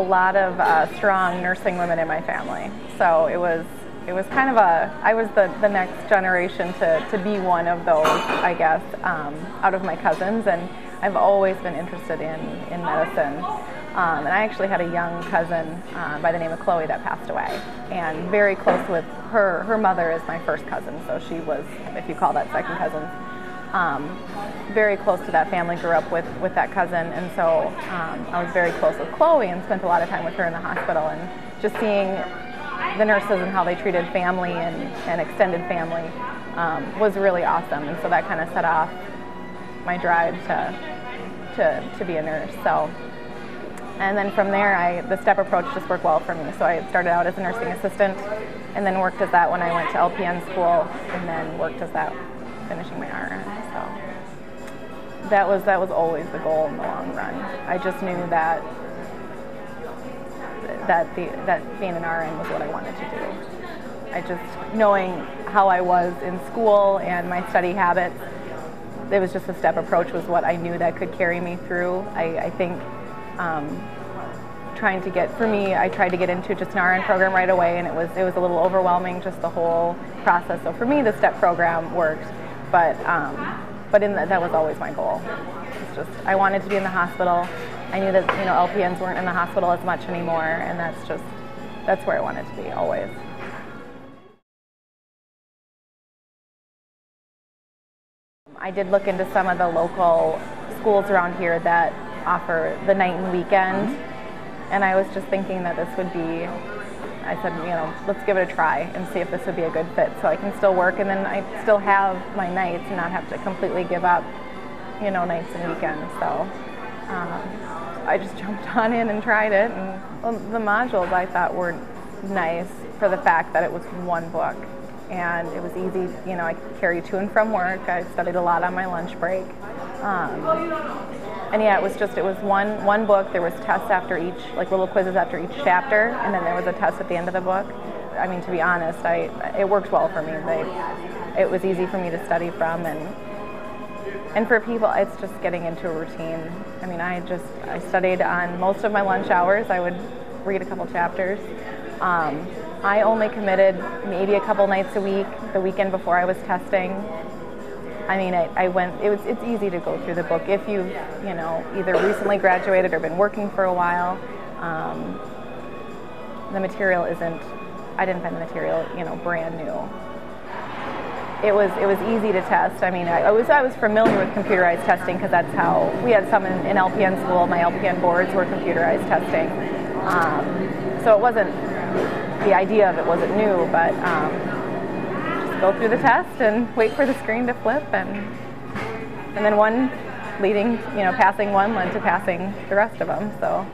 lot of strong nursing women in my family. So it was kind of I was the next generation to be one of those, I guess, out of my cousins, and I've always been interested in medicine. And I actually had a young cousin by the name of Chloe that passed away, and very close with her. Her mother is my first cousin, so she was, if you call that second cousin, very close to that family, grew up with that cousin, and so I was very close with Chloe and spent a lot of time with her in the hospital, and just seeing the nurses and how they treated family and extended family was really awesome, and so that kind of set off my drive to be a nurse. So, and then from there, the step approach just worked well for me. So I started out as a nursing assistant, and then worked as that when I went to LPN school, and then worked as that finishing my RN. So that was always the goal in the long run. I just knew that being an RN was what I wanted to do. I just, knowing how I was in school and my study habits, it was just a step approach was what I knew that could carry me through. I think I tried to get into just an RN program right away, and it was a little overwhelming, just the whole process. So for me, the STEP program worked, but that was always my goal. It's just, I wanted to be in the hospital. I knew that, LPNs weren't in the hospital as much anymore, and that's where I wanted to be always. I did look into some of the local schools around here that offer the night and weekend, and I was just thinking that this would be, I said, let's give it a try and see if this would be a good fit, so I can still work and then I still have my nights and not have to completely give up, nights and weekends. So I just jumped on in and tried it, and the modules I thought were nice for the fact that it was one book. And it was easy, I could carry to and from work. I studied a lot on my lunch break. And yeah, it was one book. There was tests after each, like little quizzes after each chapter, and then there was a test at the end of the book. I mean, to be honest, it worked well for me. It was easy for me to study from, and for people, it's just getting into a routine. I mean, I studied on most of my lunch hours. I would read a couple chapters. I only committed maybe a couple nights a week, the weekend before I was testing. I mean, it's easy to go through the book if you've, either recently graduated or been working for a while. The material I didn't find the material, brand new. It was easy to test. I mean, I was familiar with computerized testing because that's how, we had some in LPN school. My LPN boards were computerized testing. So it wasn't, the idea of it wasn't new, but just go through the test and wait for the screen to flip, and then passing one led to passing the rest of them. So